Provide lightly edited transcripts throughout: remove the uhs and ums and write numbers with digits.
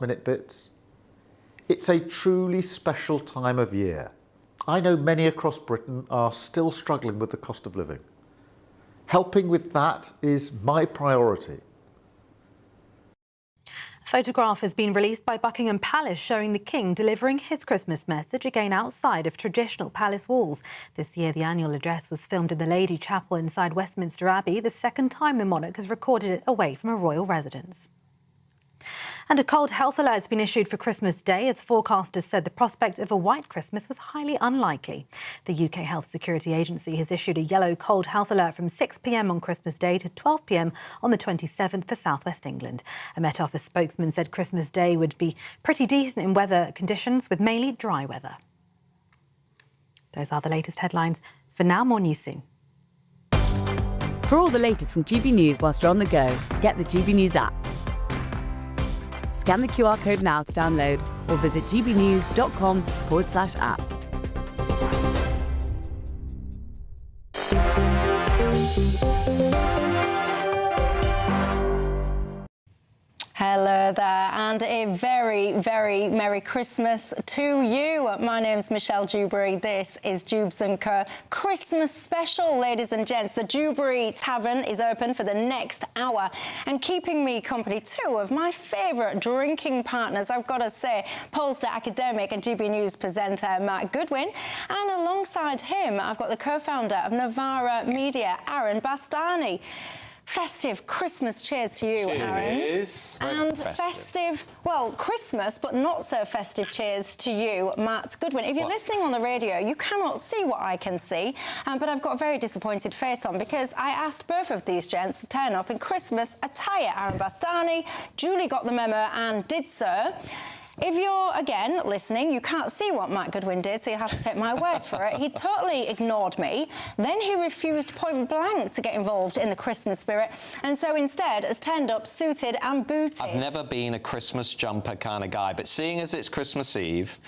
last-minute bits. It's a truly special time of year. I know many across Britain are still struggling with the cost of living. Helping with that is my priority. A photograph has been released by Buckingham Palace showing the King delivering his Christmas message again outside of traditional palace walls. This year, the annual address was filmed in the Lady Chapel inside Westminster Abbey, the second time the monarch has recorded it away from a royal residence. And a cold health alert has been issued for Christmas Day as forecasters said the prospect of a white Christmas was highly unlikely. The UK Health Security Agency has issued a yellow cold health alert from 6 p.m. on Christmas Day to 12 p.m. on the 27th for South West England. A Met Office spokesman said Christmas Day would be pretty decent in weather conditions with mainly dry weather. Those are the latest headlines. For now, more news soon. For all the latest from GB News whilst you're on the go, get the GB News app. Scan the QR code now to download or visit gbnews.com/app. Hello there, and a very, very Merry Christmas to you. My name's Michelle Dewberry. This is Dewbs & Co. Christmas special, ladies and gents. The Dewberry Tavern is open for the next hour, and keeping me company, two of my favourite drinking partners, I've got to say, Polster academic and GB News presenter Matt Goodwin, and alongside him, I've got the co-founder of Novara Media, Aaron Bastani. Festive Christmas cheers to you, Aaron. Cheers. And festive, well, Christmas, but not so festive cheers to you, Matt Goodwin. If you're listening on the radio, you cannot see what I can see, but I've got a very disappointed face on because I asked both of these gents to turn up in Christmas attire. Aaron Bastani duly got the memo and did so. If you're, again, listening, you can't see what Matt Goodwin did, so you have to take my word for it. He totally ignored me. Then he refused point blank to get involved in the Christmas spirit, and so instead has turned up suited and booted. I've never been a Christmas jumper kind of guy, but seeing as it's Christmas Eve,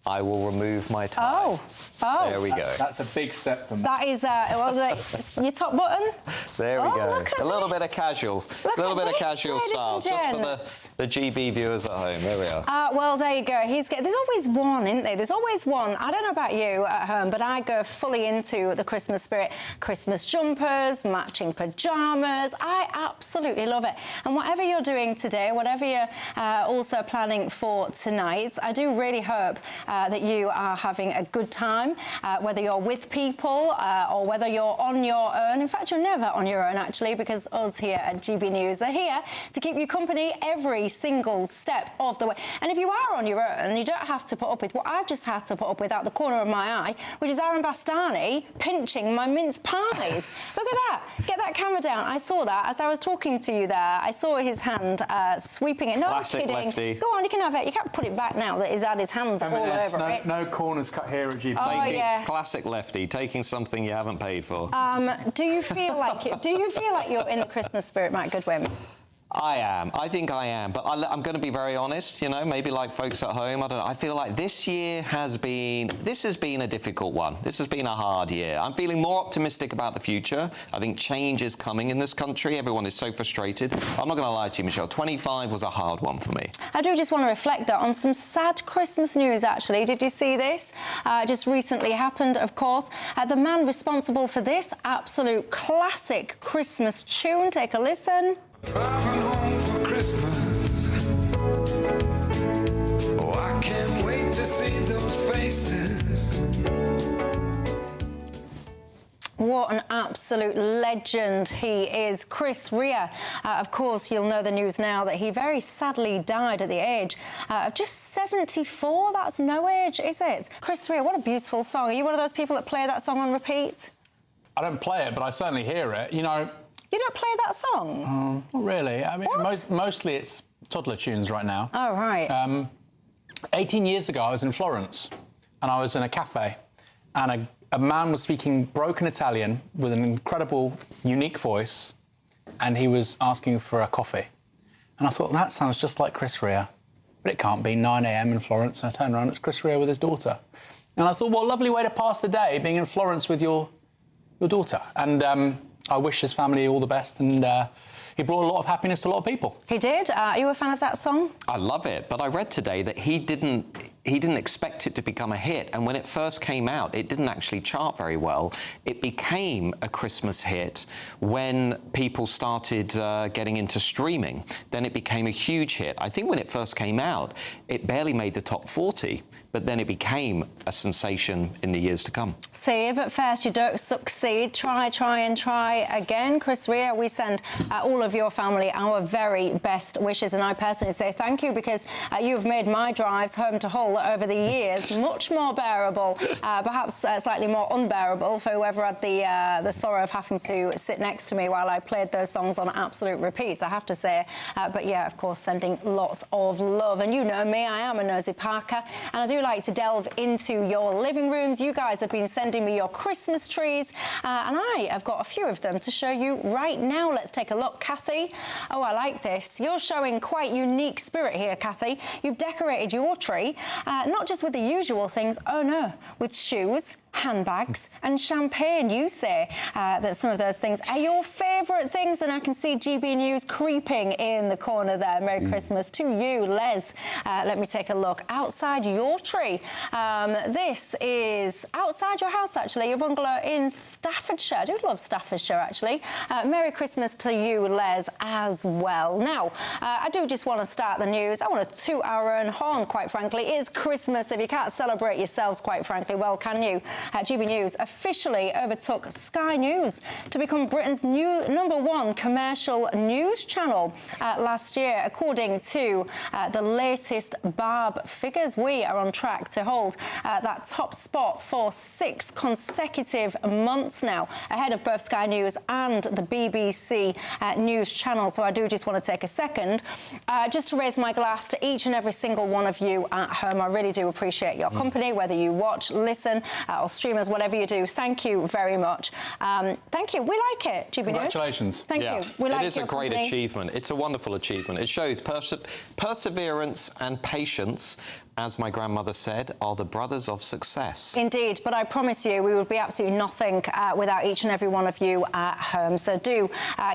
I will remove my tie. Oh. There we go. That's a big step for me. That is, your top button? There we go. Look at A little this. bit of casual. A little bit of casual style, just for the GB viewers at home. There we are. Well, there you go. There's always one, isn't there? There's always one. I don't know about you at home, but I go fully into the Christmas spirit. Christmas jumpers, matching pyjamas. I absolutely love it. And whatever you're doing today, whatever you're also planning for tonight, I do really hope that you are having a good time, whether you're with people or whether you're on your own. In fact, you're never on your own, actually, because us here at GB News are here to keep you company every single step of the way. And if you are on your own, you don't have to put up with what I've just had to put up with out the corner of my eye, which is Aaron Bastani pinching my mince pies. Look at that. Get that camera down. I saw that as I was talking to you there. I saw his hand sweeping it. No, I'm kidding. Lefty. Go on, you can have it. You can't put it back now that he's had his hands all over it. No corners cut here at GB. Yes. Classic lefty, taking something you haven't paid for. Do you feel like you're in the Christmas spirit, Matt Goodwin? I am. I think I am. But I'm going to be very honest, you know, maybe like folks at home, I don't know. I feel like this has been a difficult one. This has been a hard year. I'm feeling more optimistic about the future. I think change is coming in this country. Everyone is so frustrated. I'm not going to lie to you, Michelle. 25 was a hard one for me. I do just want to reflect, though, on some sad Christmas news, actually. Did you see this? Just recently happened, of course. The man responsible for this absolute classic Christmas tune, take a listen. Driving home for Christmas. Oh, I can't wait to see those faces. What an absolute legend he is. Chris Rea, of course, you'll know the news now that he very sadly died at the age of just 74. That's no age, is it? Chris Rea, what a beautiful song. Are you one of those people that play that song on repeat? I don't play it, but I certainly hear it. You know... You don't play that song? Not really. I mean, mostly it's toddler tunes right now. Oh, right. 18 years ago, I was in Florence, and I was in a cafe, and a man was speaking broken Italian with an incredible, unique voice, and he was asking for a coffee. And I thought, that sounds just like Chris Rea. But it can't be 9 a.m. in Florence. And I turned around, it's Chris Rea with his daughter. And I thought, what a lovely way to pass the day, being in Florence with your daughter. And I wish his family all the best, and he brought a lot of happiness to a lot of people. He did. Are you a fan of that song? I love it, but I read today that he didn't expect it to become a hit, and when it first came out, it didn't actually chart very well. It became a Christmas hit when people started getting into streaming. Then it became a huge hit. I think when it first came out, it barely made the top 40. But then it became a sensation in the years to come. See, if at first you don't succeed, try again. Chris Rea, we send all of your family our very best wishes, and I personally say thank you, because you've made my drives home to Hull over the years much more bearable, perhaps slightly more unbearable for whoever had the sorrow of having to sit next to me while I played those songs on absolute repeats, I have to say. But yeah, of course, sending lots of love. And you know me, I am a nosy Parker, and I do like to delve into your living rooms. You guys have been sending me your Christmas trees, and I have got a few of them to show you right now. Let's take a look. Kathy, oh, I like this. You're showing quite unique spirit here, Kathy. You've decorated your tree, not just with the usual things, oh no, with shoes, handbags and champagne. You say that some of those things are your favourite things, and I can see GB News creeping in the corner there. Merry Christmas to you, Les. Let me take a look outside your tree. This is outside your house, actually, your bungalow in Staffordshire. I do love Staffordshire, actually. Merry Christmas to you, Les, as well. Now, I do just want to start the news. I want to toot our own horn, quite frankly. It's Christmas. If you can't celebrate yourselves, quite frankly, well, can you? GB News officially overtook Sky News to become Britain's new #1 commercial news channel last year. According to the latest Barb figures, we are on track to hold that top spot for 6 consecutive months now, ahead of both Sky News and the BBC News channel. So I do just want to take a second just to raise my glass to each and every single one of you at home. I really do appreciate your company, whether you watch, listen, or streamers, whatever you do. Thank you very much. Thank you. We like it, GB News. Congratulations. Thank you. We like it is a great company. achievement. It's a wonderful achievement. It shows perseverance and patience, as my grandmother said, are the brothers of success. Indeed, but I promise you we would be absolutely nothing without each and every one of you at home. So do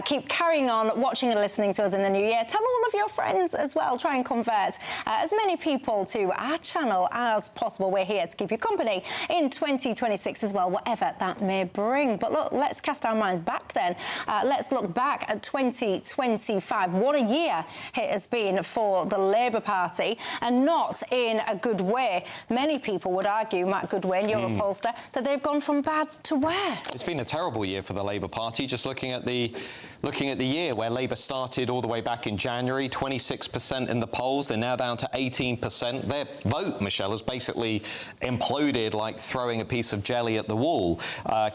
keep carrying on watching and listening to us in the new year. Tell all of your friends as well. Try and convert as many people to our channel as possible. We're here to keep you company in 2026 as well, whatever that may bring. But look, let's cast our minds back then. Let's look back at 2025. What a year it has been for the Labour Party, and not in a good way. Many people would argue, Matt Goodwin, your pollster, that they've gone from bad to worse. It's been a terrible year for the Labour Party. Just looking at the year where Labour started all the way back in January, 26% in the polls. They're now down to 18%. Their vote, Michelle, has basically imploded like throwing a piece of jelly at the wall.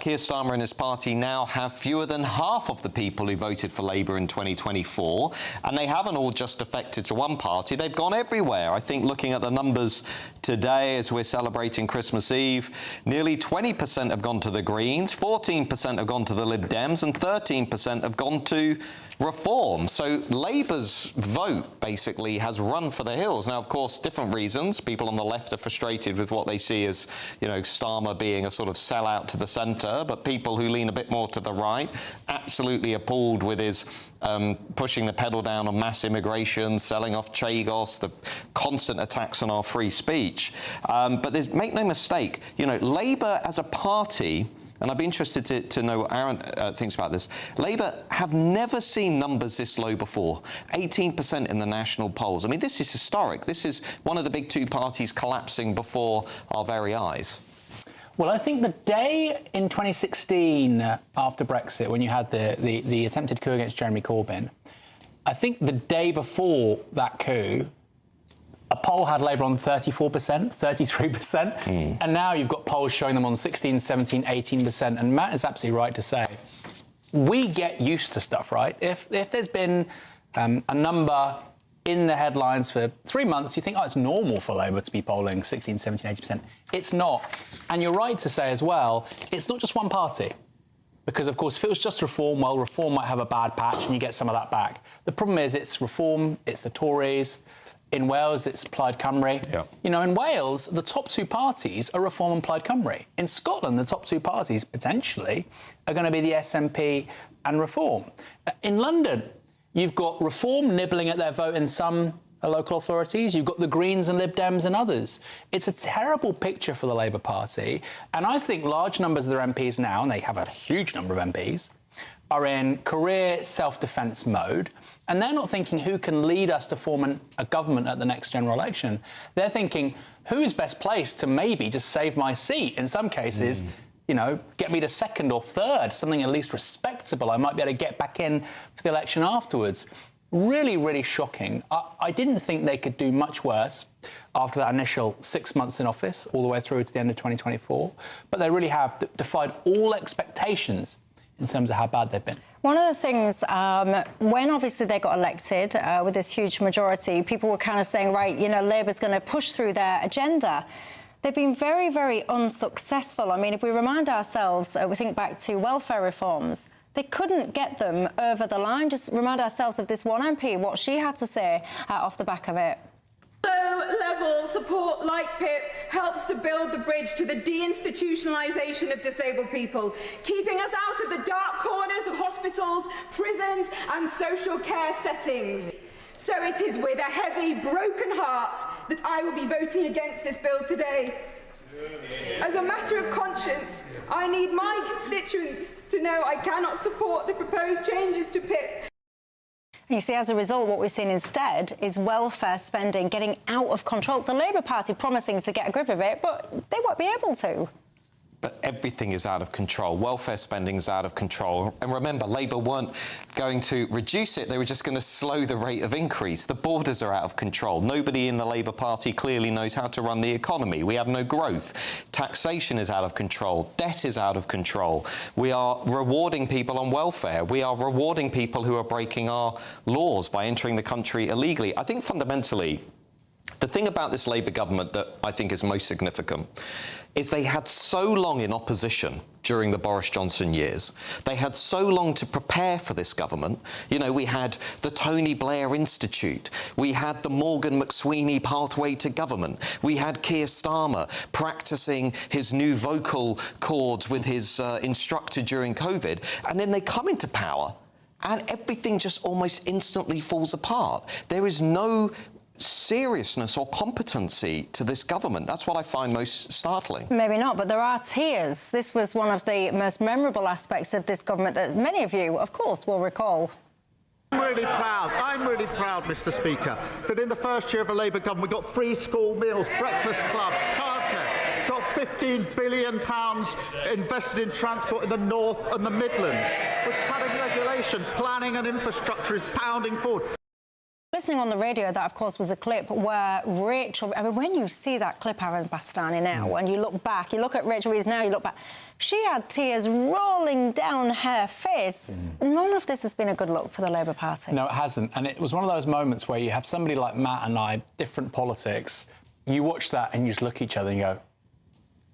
Keir Starmer and his party now have fewer than half of the people who voted for Labour in 2024, and they haven't all just affected to one party. They've gone everywhere. I think looking at the numbers today as we're celebrating Christmas Eve, nearly 20% have gone to the Greens, 14% have gone to the Lib Dems, and 13% have gone to Reform. So Labour's vote basically has run for the hills. Now, of course, different reasons. People on the left are frustrated with what they see as, Starmer being a sort of sellout to the centre, but people who lean a bit more to the right, absolutely appalled with his pushing the pedal down on mass immigration, selling off Chagos, the constant attacks on our free speech. But make no mistake, Labour as a party, and I'd be interested to know what Aaron thinks about this. Labour have never seen numbers this low before. 18% in the national polls. I mean, this is historic. This is one of the big two parties collapsing before our very eyes. Well, I think the day in 2016 after Brexit, when you had the attempted coup against Jeremy Corbyn, I think the day before that coup, a poll had Labour on 34%, 33%, and now you've got polls showing them on 16, 17, 18%. And Matt is absolutely right to say, we get used to stuff, right? If there's been a number in the headlines for 3 months, you think, it's normal for Labour to be polling 16, 17, 80%. It's not. And you're right to say as well, it's not just one party. Because, of course, if it was just Reform, well, Reform might have a bad patch and you get some of that back. The problem is it's Reform, it's the Tories. In Wales, it's Plaid Cymru. Yeah. In Wales, the top two parties are Reform and Plaid Cymru. In Scotland, the top two parties, potentially, are going to be the SNP and Reform. In London, You've got Reform nibbling at their vote in some local authorities. You've got the Greens and Lib Dems and others. It's a terrible picture for the Labour Party. And I think large numbers of their MPs now, and they have a huge number of MPs, are in career self-defence mode. And they're not thinking who can lead us to form a government at the next general election. They're thinking who's best placed to maybe just save my seat. In some cases, you know, get me to second or third, something at least respectable. I might be able to get back in for the election afterwards. Really, really shocking. I didn't think they could do much worse after that initial 6 months in office, all the way through to the end of 2024. But they really have defied all expectations in terms of how bad they've been. One of the things, when obviously they got elected with this huge majority, people were kind of saying, right, you know, Labour's going to push through their agenda. They've been very, very unsuccessful. I mean, if we remind ourselves, we think back to welfare reforms, they couldn't get them over the line. Just remind ourselves of this one MP, what she had to say off the back of it. Low-level support like PIP helps to build the bridge to the deinstitutionalisation of disabled people, keeping us out of the dark corners of hospitals, prisons and social care settings. So it is with a heavy, broken heart that I will be voting against this bill today. As a matter of conscience, I need my constituents to know I cannot support the proposed changes to PIP. You see, as a result, what we've seen instead is welfare spending getting out of control. The Labour Party promising to get a grip of it, but they won't be able to. But everything is out of control. Welfare spending is out of control. And remember, Labour weren't going to reduce it. They were just going to slow the rate of increase. The borders are out of control. Nobody in the Labour Party clearly knows how to run the economy. We have no growth. Taxation is out of control. Debt is out of control. We are rewarding people on welfare. We are rewarding people who are breaking our laws by entering the country illegally. I think fundamentally, the thing about this Labour government that I think is most significant is they had so long in opposition during the Boris Johnson years. They had so long to prepare for this government. You know, we had the Tony Blair Institute. We had the Morgan McSweeney pathway to government. We had Keir Starmer practicing his new vocal cords with his instructor during COVID. And then they come into power and everything just almost instantly falls apart. There is no seriousness or competency to this government. That's what I find most startling. Maybe not, but there are tears. This was one of the most memorable aspects of this government that many of you, of course, will recall. I'm really proud, Mr. Speaker, that in the first year of a Labour government we got free school meals, breakfast clubs, childcare, got £15 billion invested in transport in the North and the Midlands. With cutting regulation, planning and infrastructure is pounding forward. Listening on the radio, that, of course, was a clip where Rachel... I mean, when you see that clip, Aaron Bastani, now, and you look back, you look at Rachel Reeves now, you look back, she had tears rolling down her face. None of this has been a good look for the Labour Party. No, it hasn't. And it was one of those moments where you have somebody like Matt and I, different politics, you watch that and you just look at each other and you go,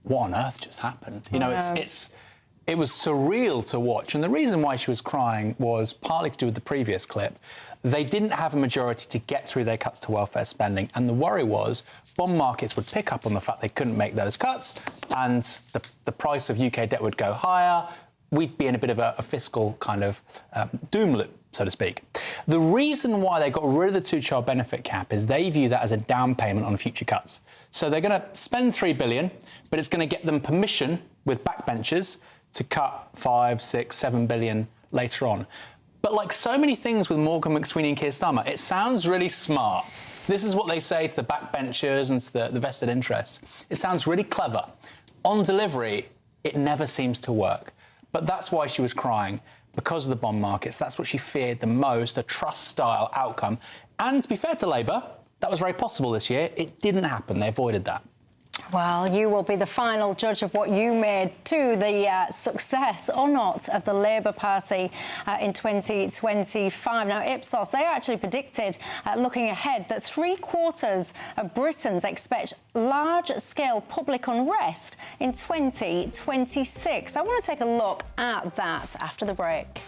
what on earth just happened? You know, it was surreal to watch. And the reason why she was crying was partly to do with the previous clip. They didn't have a majority to get through their cuts to welfare spending. And the worry was bond markets would pick up on the fact they couldn't make those cuts and the price of UK debt would go higher. We'd be in a bit of a fiscal kind of doom loop, so to speak. The reason why they got rid of the two-child benefit cap is they view that as a down payment on future cuts. So they're going to spend $3 billion, but it's going to get them permission with backbenchers to cut 5, 6, 7 billion later on. But like so many things with Morgan McSweeney and Keir Starmer, it sounds really smart. This is what they say to the backbenchers and to the vested interests. It sounds really clever. On delivery, it never seems to work. But that's why she was crying, because of the bond markets. That's what she feared the most, a trust-style outcome. And to be fair to Labour, that was very possible this year. It didn't happen. They avoided that. Well, you will be the final judge of what you made to the success or not of the Labour Party in 2025. Now, Ipsos, they actually predicted, looking ahead, that 3/4 of Britons expect large-scale public unrest in 2026. I want to take a look at that after the break.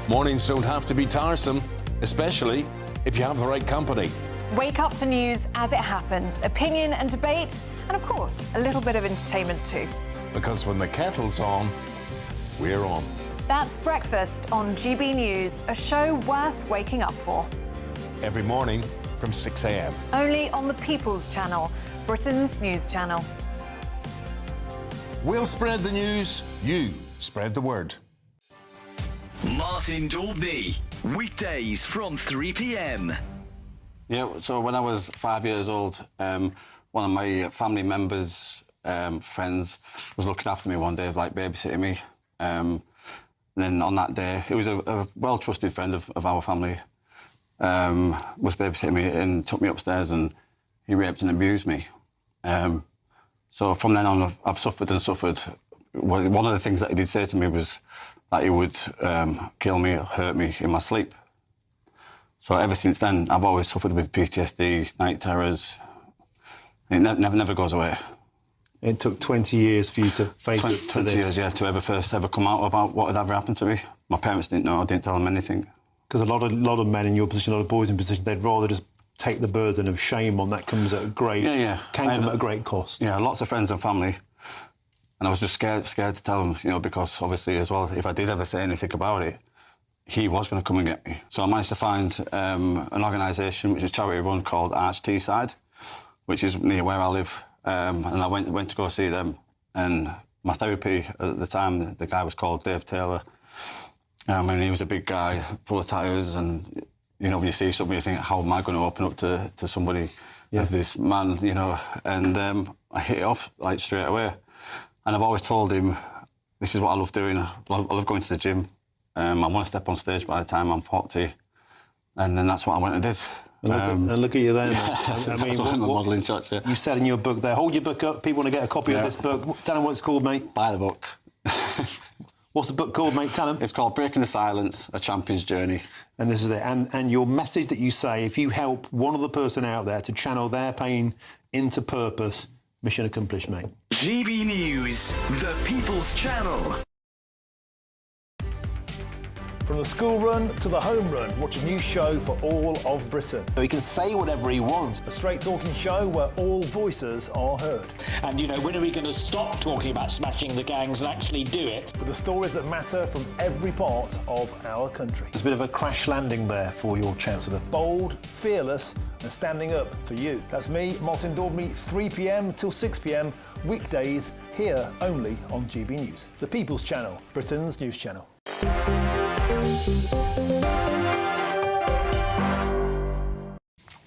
Mornings don't have to be tiresome, especially if you have the right company. Wake up to news as it happens, opinion and debate, and of course, a little bit of entertainment too. Because when the kettle's on, we're on. That's Breakfast on GB News, a show worth waking up for. Every morning from 6 a.m. Only on the People's Channel, Britain's news channel. We'll spread the news, you spread the word. Martin Dewbs, weekdays from 3 p.m. Yeah, so when I was 5 years old, one of my family members, friends, was looking after me one day, like babysitting me. And then on that day, it was a well-trusted friend of our family, was babysitting me and took me upstairs and he raped and abused me. So from then on, I've suffered and suffered. One of the things that he did say to me was that he would kill me or hurt me in my sleep. So ever since then, I've always suffered with PTSD, night terrors. It never goes away. It took 20 years for you to face it to 20 this. years, yeah, to ever come out about what had ever happened to me. My parents didn't know, I didn't tell them anything. Because a lot of men in your position, a lot of boys in position, they'd rather just take the burden of shame on that comes at a great, can come at a great cost. Yeah, lots of friends and family. And I was just scared to tell them, you know, because obviously as well, if I did ever say anything about it, he was going to come and get me. So I managed to find an organisation which is charity run called Arch Teesside, which is near where I live. And I went to go see them. And my therapy at the time, the guy was called Dave Taylor. And he was a big guy, full of tattoos. And, you know, when you see somebody, you think, how am I going to open up to somebody of this man, you know? And I hit it off, like, straight away. And I've always told him, this is what I love doing. I love going to the gym. I want to step on stage by the time I'm 40. And then that's what I went and did. And look at you there. I mean, that's what modelling shots, yeah. You said in your book there, hold your book up, people want to get a copy of this book. Tell them what it's called, mate. Buy the book. What's the book called, mate? Tell them. It's called Breaking the Silence, A Champion's Journey. And this is it. And your message that you say, if you help one other person out there to channel their pain into purpose, mission accomplished, mate. GB News, the People's Channel. From the school run to the home run, watch a new show for all of Britain. He can say whatever he wants. A straight-talking show where all voices are heard. And, you know, when are we going to stop talking about smashing the gangs and actually do it? With the stories that matter from every part of our country. There's a bit of a crash landing there for your Chancellor. Bold, fearless and standing up for you. That's me, Martin Dewbs, 3 p.m. till 6 p.m, weekdays, here only on GB News. The People's Channel, Britain's news channel.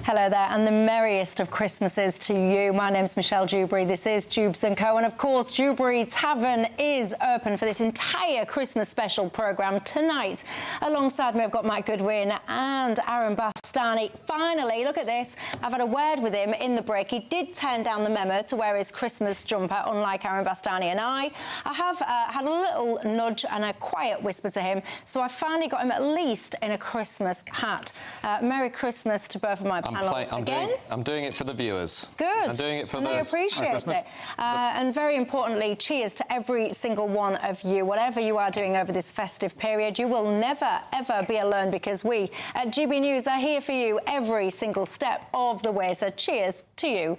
Hello there, and the merriest of Christmases to you. My name's Michelle Dewberry. This is Dewbs & Co. And of course, Dewberry Tavern is open for this entire Christmas special programme tonight. Alongside me, I've got Mike Goodwin and Aaron Bastani. Finally, look at this. I've had a word with him in the break. He did turn down the memo to wear his Christmas jumper, unlike Aaron Bastani and I. I have had a little nudge and a quiet whisper to him, so I finally got him at least in a Christmas hat. Merry Christmas to both of my panel. I'm doing it for the viewers. Good. I'm doing it for they appreciate it. And very importantly, cheers to every single one of you. Whatever you are doing over this festive period, you will never, ever be alone, because we at GB News are here for you every single step of the way. So cheers to you.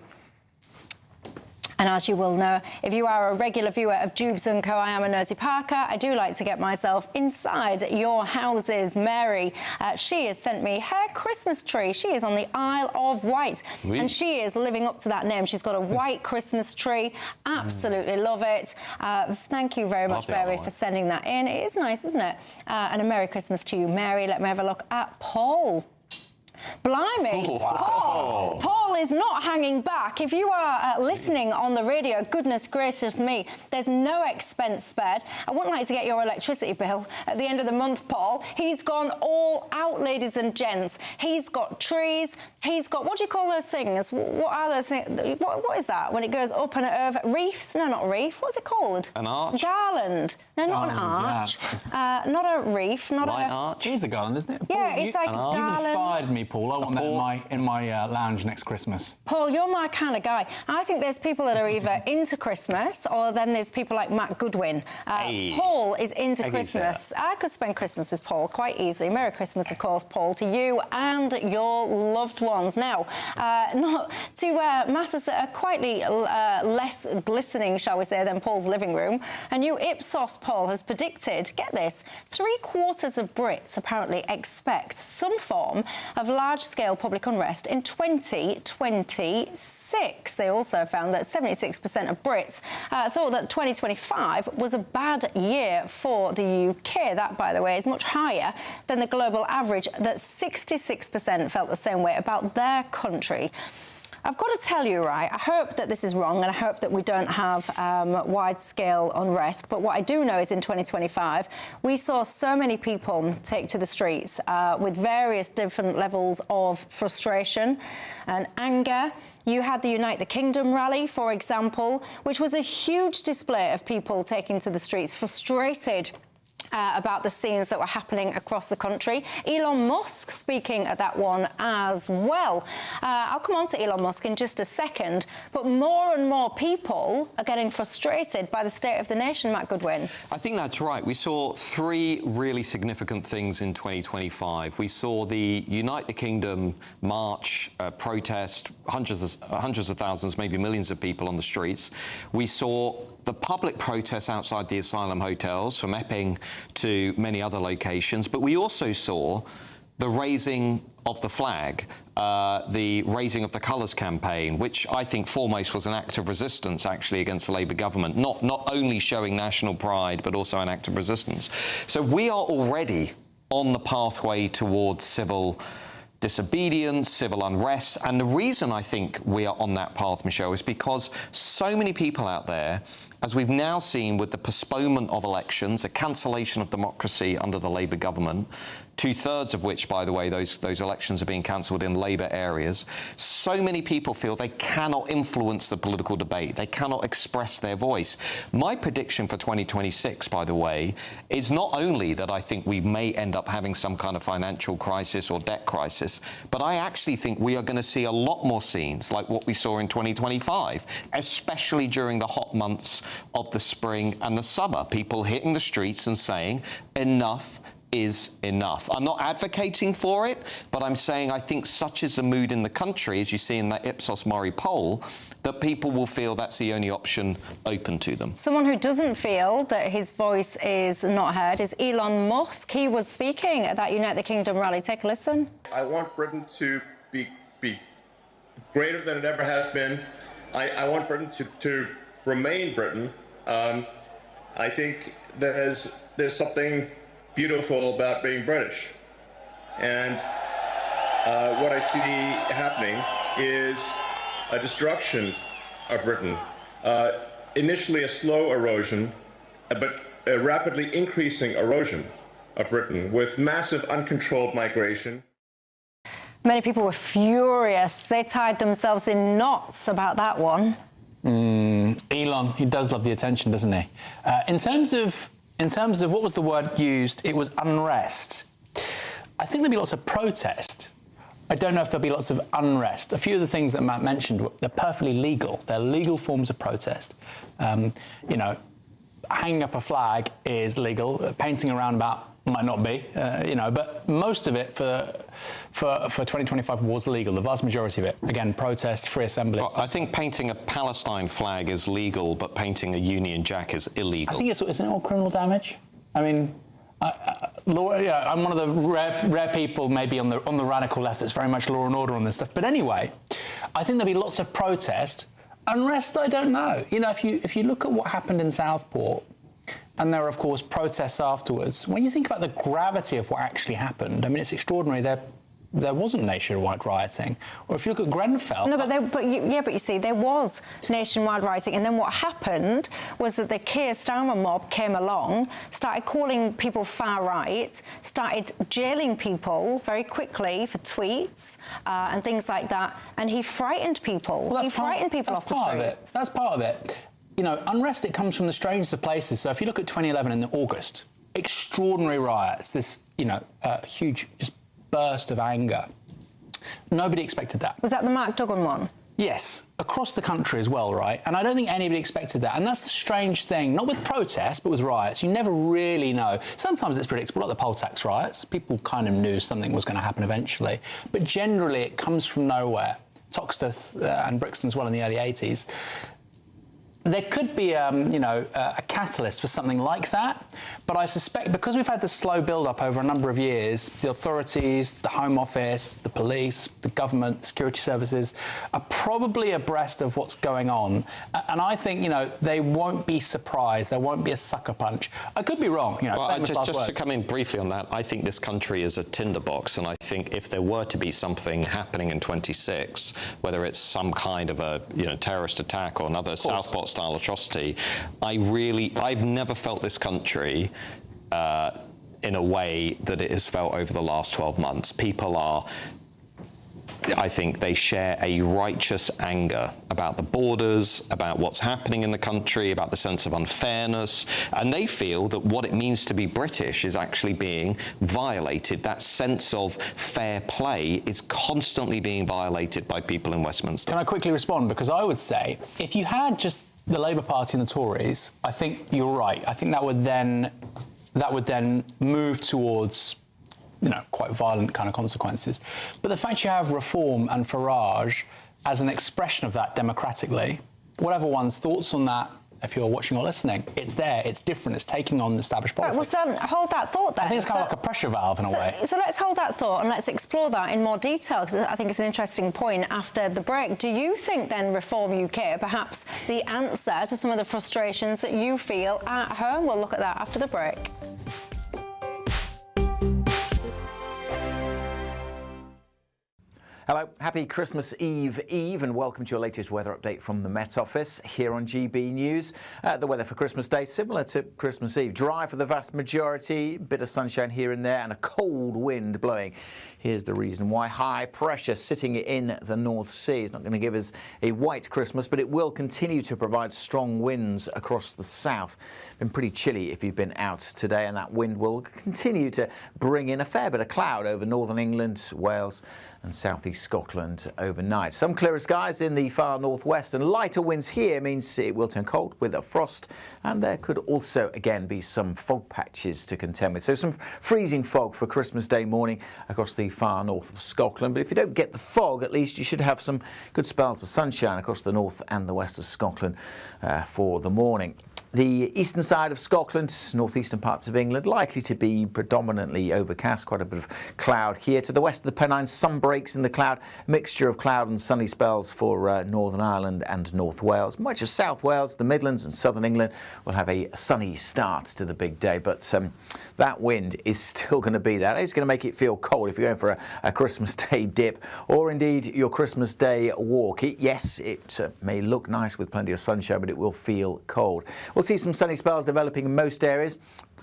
And as you will know, if you are a regular viewer of Dewbs & Co, I am a nosy Parker. I do like to get myself inside your houses. Mary, she has sent me her Christmas tree. She is on the Isle of Wight, and she is living up to that name. She's got a white Christmas tree. Absolutely love it. Thank you very much, Mary, for sending that in. It is nice, isn't it? And a Merry Christmas to you, Mary. Let me have a look at Paul. Blimey. Wow. Paul is not hanging back. If you are listening on the radio, goodness gracious me, there's no expense spared. I wouldn't like to get your electricity bill at the end of the month, Paul. He's gone all out, ladies and gents. He's got trees. He's got, what do you call those things? What are those things? What is that when it goes up and over? Reefs? No, not reef. What's it called? An arch? Garland. No, not an arch. Yeah. Not a reef. Not Light a... arch? It is a garland, isn't it? Yeah, it's like You've garland. inspired me, Paul. I want that in my lounge next Christmas. Paul, you're my kind of guy. I think there's people that are either into Christmas or then there's people like Matt Goodwin. Paul is into Christmas. I could spend Christmas with Paul quite easily. Merry Christmas, of course, Paul, to you and your loved ones. Now, not to matters that are quietly less glistening, shall we say, than Paul's living room. A new Ipsos poll has predicted, get this, 3/4 of Brits apparently expect some form of large-scale public unrest in 2026. They also found that 76% of Brits thought that 2025 was a bad year for the UK. That, by the way, is much higher than the global average, that 66% felt the same way about their country. I've got to tell you, right, I hope that this is wrong and I hope that we don't have wide-scale unrest. But what I do know is in 2025, we saw so many people take to the streets with various different levels of frustration and anger. You had the Unite the Kingdom rally, for example, which was a huge display of people taking to the streets, frustrated about the scenes that were happening across the country. Elon Musk speaking at that one as well. I'll come on to Elon Musk in just a second, but more and more people are getting frustrated by the state of the nation, Matt Goodwin. I think that's right. We saw three really significant things in 2025. We saw the Unite the Kingdom march, protest, hundreds of thousands, maybe millions of people on the streets. We saw the public protests outside the asylum hotels, from Epping to many other locations, but we also saw the raising of the flag, the raising of the colours campaign, which I think foremost was an act of resistance actually against the Labour government, not only showing national pride but also an act of resistance. So we are already on the pathway towards civil disobedience, civil unrest, and the reason I think we are on that path, Michelle, is because so many people out there, as we've now seen with the postponement of elections, a cancellation of democracy under the Labour government, 2/3 of which, by the way, those elections are being cancelled in Labour areas. So many people feel they cannot influence the political debate. They cannot express their voice. My prediction for 2026, by the way, is not only that I think we may end up having some kind of financial crisis or debt crisis, but I actually think we are going to see a lot more scenes like what we saw in 2025, especially during the hot months of the spring and the summer. People hitting the streets and saying, enough is enough. I'm not advocating for it, but I'm saying I think such is the mood in the country, as you see in that Ipsos Mori poll, that people will feel that's the only option open to them. Someone who doesn't feel that his voice is not heard is Elon Musk. He was speaking at that Unite the Kingdom rally. Take a listen. I want Britain to be greater than it ever has been. I want Britain to remain Britain. I think there's something beautiful about being British. And what I see happening is a destruction of Britain. Initially a slow erosion, but a rapidly increasing erosion of Britain with massive uncontrolled migration. Many people were furious. They tied themselves in knots about that one. Elon, he does love the attention, doesn't he? In terms of what was the word used, it was unrest. I think there'll be lots of protest. I don't know if there'll be lots of unrest. A few of the things that Matt mentioned, they're perfectly legal. They're legal forms of protest. You know, hanging up a flag is legal. Painting a roundabout might not be, you know, but most of it for 2025 was legal. The vast majority of it, again, protest, free assembly. Well, I think painting a Palestine flag is legal, but painting a Union Jack is illegal. I think isn't it all criminal damage? I mean, I'm one of the rare people maybe on the radical left that's very much law and order on this stuff. But anyway, I think there'll be lots of protest. Unrest, I don't know. You know, if you look at what happened in Southport, and there are, of course, protests afterwards. When you think about the gravity of what actually happened, I mean, it's extraordinary. There wasn't nationwide rioting. Or if you look at Grenfell... No, but you see, there was nationwide rioting, and then what happened was that the Keir Starmer mob came along, started calling people far right, started jailing people very quickly for tweets and things like that, and he frightened people. Well, he frightened people off the streets. That's part of it. You know, unrest, it comes from the strangest of places. So if you look at 2011 in August, extraordinary riots, this, you know, huge just burst of anger. Nobody expected that. Was that the Mark Duggan one? Yes, across the country as well, right? And I don't think anybody expected that. And that's the strange thing, not with protests, but with riots. You never really know. Sometimes it's predictable, like the poll tax riots. People kind of knew something was going to happen eventually. But generally, it comes from nowhere. Toxteth and Brixton as well in the early 80s. There could be, a catalyst for something like that, but I suspect because we've had this slow build-up over a number of years, the authorities, the Home Office, the police, the government, security services are probably abreast of what's going on, and I think, they won't be surprised. There won't be a sucker punch. I could be wrong. Well, just to come in briefly on that, I think this country is a tinderbox, and I think if there were to be something happening in 26, whether it's some kind of a terrorist attack or another Southport-style atrocity, I've never felt this country in a way that it has felt over the last 12 months. People are, I think they share a righteous anger about the borders, about what's happening in the country, about the sense of unfairness, and they feel that what it means to be British is actually being violated. That sense of fair play is constantly being violated by people in Westminster. Can I quickly respond? Because I would say, if you had just the Labour Party and the Tories, I think you're right. I think that would then move towards quite violent kind of consequences. But the fact you have Reform and Farage as an expression of that democratically, whatever one's thoughts on that, if you're watching or listening, it's there, it's different, it's taking on established politics. Right, well, hold that thought then. I think it's kind of like a pressure valve in a way. So let's hold that thought and let's explore that in more detail, because I think it's an interesting point after the break. Do you think then Reform UK are perhaps the answer to some of the frustrations that you feel at home? We'll look at that after the break. Hello, happy Christmas Eve, and welcome to your latest weather update from the Met Office here on GB News. The weather for Christmas Day, similar to Christmas Eve. Dry for the vast majority, bit of sunshine here and there, and a cold wind blowing. Here's the reason why. High pressure sitting in the North Sea. It's not going to give us a white Christmas, but it will continue to provide strong winds across the south. Been pretty chilly if you've been out today, and that wind will continue to bring in a fair bit of cloud over northern England, Wales and southeast Scotland overnight. Some clearer skies in the far northwest, and lighter winds here means it will turn cold with a frost, and there could also again be some fog patches to contend with. So some freezing fog for Christmas Day morning across the far north of Scotland, but if you don't get the fog, at least you should have some good spells of sunshine across the north and the west of Scotland for the morning. The eastern side of Scotland, northeastern parts of England, likely to be predominantly overcast, quite a bit of cloud here. To the west of the Pennines, some breaks in the cloud, mixture of cloud and sunny spells for Northern Ireland and North Wales. Much of South Wales, the Midlands and southern England will have a sunny start to the big day, but that wind is still going to be there. It's going to make it feel cold if you're going for a Christmas Day dip or indeed your Christmas Day walk. Yes, it may look nice with plenty of sunshine, but it will feel cold. We'll see some sunny spells developing in most areas.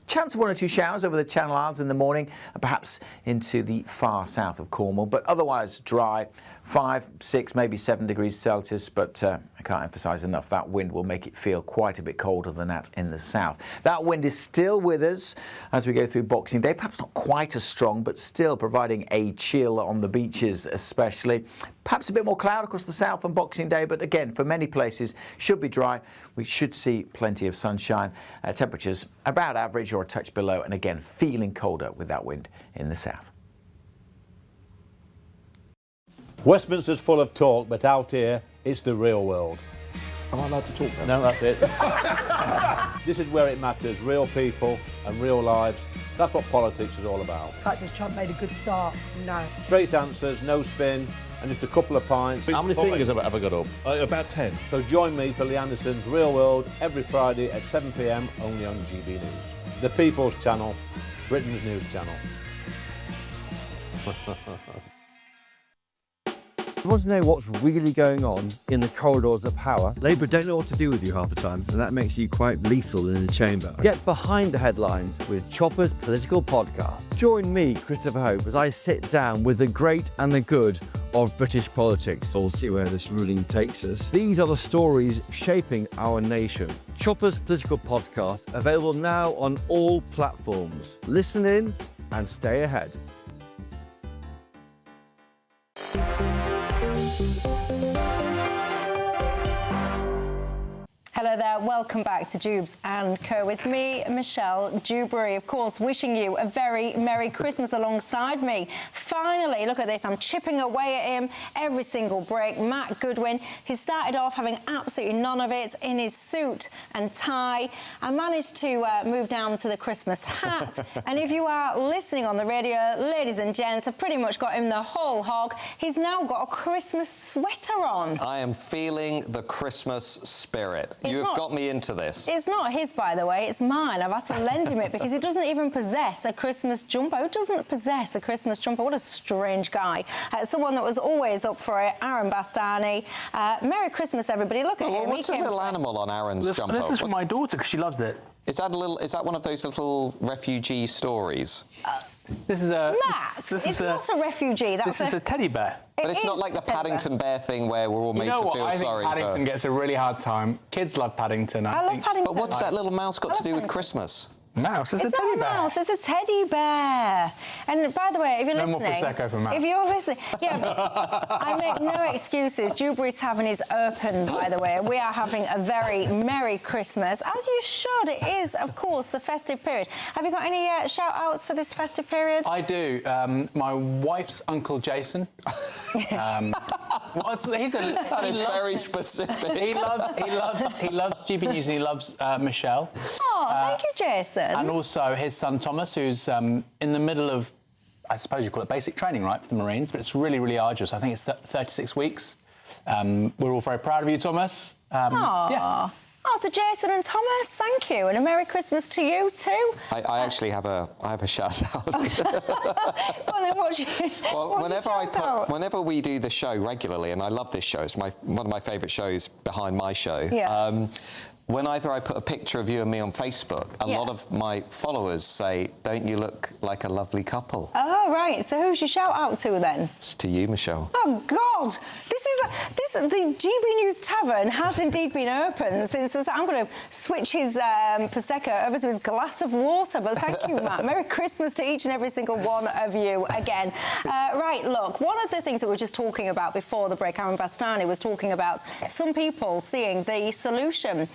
Chance of 1 or 2 showers over the Channel Islands in the morning and perhaps into the far south of Cornwall, but otherwise dry. 5, 6, maybe 7 degrees Celsius, but I can't emphasise enough, that wind will make it feel quite a bit colder than that in the south. That wind is still with us as we go through Boxing Day, perhaps not quite as strong, but still providing a chill on the beaches especially. Perhaps a bit more cloud across the south on Boxing Day, but again, for many places, should be dry. We should see plenty of sunshine. Temperatures about average or a touch below, and again, feeling colder with that wind in the south. Westminster's full of talk, but out here, it's the real world. Am I allowed to talk now? No, that's it. This is where it matters, real people and real lives. That's what politics is all about. The fact that Trump made a good start, no. Straight answers, no spin, and just a couple of pints. How many fingers have I got up? About 10. So join me for Lee Anderson's Real World every Friday at 7 p.m. only on GB News. The People's Channel, Britain's news channel. You want to know what's really going on in the corridors of power? Labour don't know what to do with you half the time, and that makes you quite lethal in the chamber. Get behind the headlines with Chopper's Political Podcast. Join me, Christopher Hope, as I sit down with the great and the good of British politics. We'll see where this ruling takes us. These are the stories shaping our nation. Chopper's Political Podcast, available now on all platforms. Listen in and stay ahead. welcome back to Dewbs and Co. with me, Michelle Dewberry. Of course, wishing you a very Merry Christmas alongside me. Finally, look at this, I'm chipping away at him every single break. Matt Goodwin, he started off having absolutely none of it in his suit and tie. I managed to move down to the Christmas hat. And if you are listening on the radio, ladies and gents, I've pretty much got him the whole hog. He's now got a Christmas sweater on. I am feeling the Christmas spirit. You have got me into this. It's not his, by the way, it's mine. I've had to lend him it because he doesn't even possess a Christmas jumper. Who doesn't possess a Christmas jumper? What a strange guy. Someone that was always up for it, Aaron Bastani. Merry Christmas, everybody. Look at him. What's a little animal on Aaron's jumper? This is for my daughter because she loves it. Is that one of those little refugee stories? This is a... Matt, it's not a refugee. This is a teddy bear. But it's not like the Paddington Bear thing where we're all made to feel sorry for... I think Paddington gets a really hard time. Kids love Paddington, I think. love Paddington. But what's that little mouse got to do with Christmas? Mouse, it's a teddy bear. Mouse, it's a teddy bear. And by the way, if you're listening... No more Prosecco for Matt. If you're listening... Yeah, but I make no excuses. Dewberry Tavern is open, by the way. We are having a very Merry Christmas, as you should. It is, of course, the festive period. Have you got any shout-outs for this festive period? I do. My wife's Uncle Jason. That is very specific. He loves GB News and he loves Michelle. Oh, thank you, Jason. And also his son Thomas, who's in the middle of, I suppose you call it basic training, right, for the Marines, but it's really, really arduous. I think it's 36 weeks. We're all very proud of you, Thomas. Yeah. Oh, to Jason and Thomas, thank you, and a Merry Christmas to you too. I actually have a shout out. Well, then whenever we do the show regularly, and I love this show, it's one of my favourite shows behind my show. Yeah. Whenever I put a picture of you and me on Facebook, a lot of my followers say, "Don't you look like a lovely couple?" Oh, right. So who's your shout out to then? It's to you, Michelle. Oh God! The GB News Tavern has indeed been open since. I'm going to switch his prosecco over to his glass of water. But thank you, Matt. Merry Christmas to each and every single one of you again. Right. Look, one of the things that we were just talking about before the break, Aaron Bastani was talking about some people seeing the solution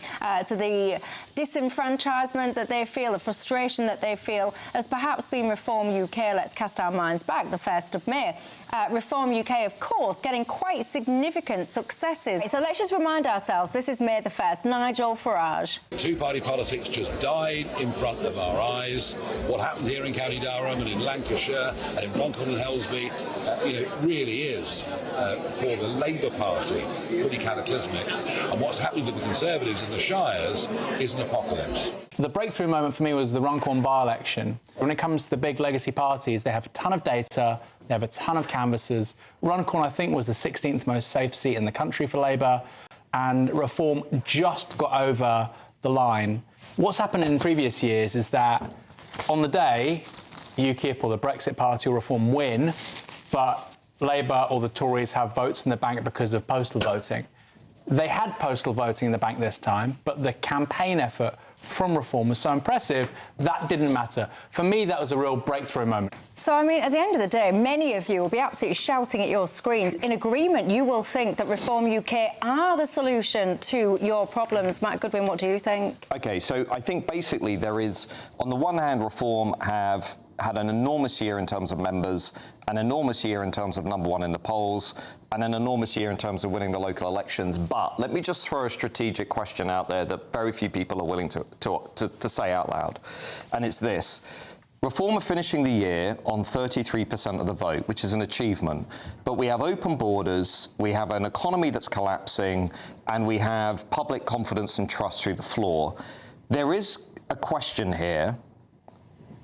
to the disenfranchisement that they feel, the frustration that they feel, as perhaps being Reform UK. Let's cast our minds back, the 1st of May. Reform UK, of course, getting quite significant successes. So let's just remind ourselves, this is May the 1st. Nigel Farage. Two-party politics just died in front of our eyes. What happened here in County Durham and in Lancashire and in Bronco and Helsby, really is, for the Labour Party, pretty cataclysmic. And what's happening to the Conservatives in the Shires is an apocalypse. The breakthrough moment for me was the Runcorn by-election. When it comes to the big legacy parties, they have a ton of data, they have a ton of canvassers. Runcorn, I think, was the 16th most safe seat in the country for Labour, and Reform just got over the line. What's happened in previous years is that on the day, UKIP or the Brexit Party or Reform win, but Labour or the Tories have votes in the bank because of postal voting. They had postal voting in the bank this time, but the campaign effort from Reform was so impressive, that didn't matter. For me, that was a real breakthrough moment. So, I mean, at the end of the day, many of you will be absolutely shouting at your screens. In agreement, you will think that Reform UK are the solution to your problems. Matt Goodwin, what do you think? OK, so I think basically there is, on the one hand, Reform have had an enormous year in terms of members, an enormous year in terms of #1 in the polls, and an enormous year in terms of winning the local elections. But let me just throw a strategic question out there that very few people are willing to say out loud. And it's this. Reform are finishing the year on 33% of the vote, which is an achievement. But we have open borders, we have an economy that's collapsing, and we have public confidence and trust through the floor. There is a question here.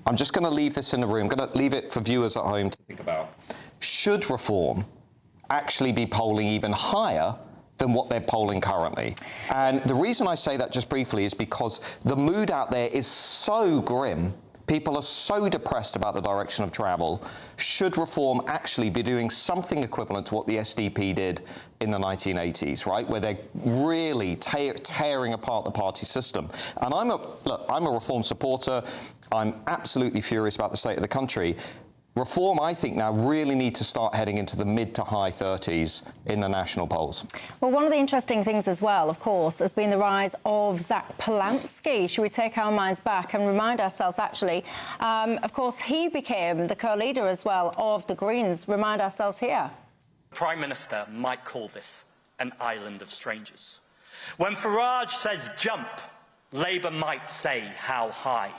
I'm just going to leave this in the room. I'm going to leave it for viewers at home to think about. Should Reform actually be polling even higher than what they're polling currently? And the reason I say that just briefly is because the mood out there is so grim. People are so depressed about the direction of travel. Should Reform actually be doing something equivalent to what the SDP did in the 1980s, right? Where they're really tearing apart the party system. And I'm a Reform supporter. I'm absolutely furious about the state of the country. Reform, I think, now really need to start heading into the mid to high 30s in the national polls. Well, one of the interesting things as well, of course, has been the rise of Zach Polanski. Should we take our minds back and remind ourselves, actually, of course, he became the co-leader as well of the Greens. Remind ourselves here. Prime Minister might call this an island of strangers. When Farage says jump, Labour might say how high.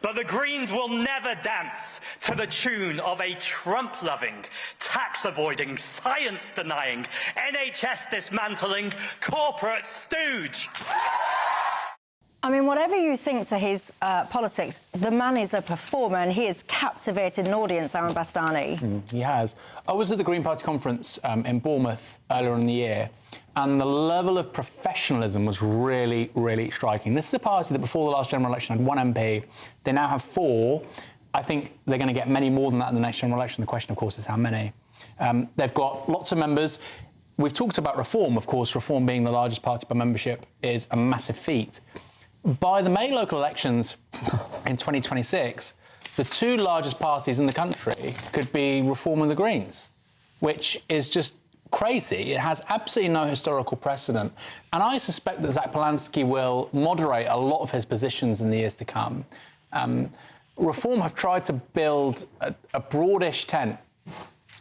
But the Greens will never dance to the tune of a Trump-loving, tax-avoiding, science-denying, NHS dismantling corporate stooge. I mean, whatever you think to his politics, the man is a performer and he has captivated an audience, Aaron Bastani. He has. I was at the Green Party conference in Bournemouth earlier in the year, and the level of professionalism was really, really striking. This is a party that before the last general election had 1 MP. They now have 4. I think they're going to get many more than that in the next general election. The question, of course, is how many. They've got lots of members. We've talked about Reform, of course. Reform being the largest party by membership is a massive feat. By the May local elections in 2026, the 2 largest parties in the country could be Reform and the Greens, which is just crazy. It has absolutely no historical precedent. And I suspect that Zach Polanski will moderate a lot of his positions in the years to come. Reform have tried to build a broadish tent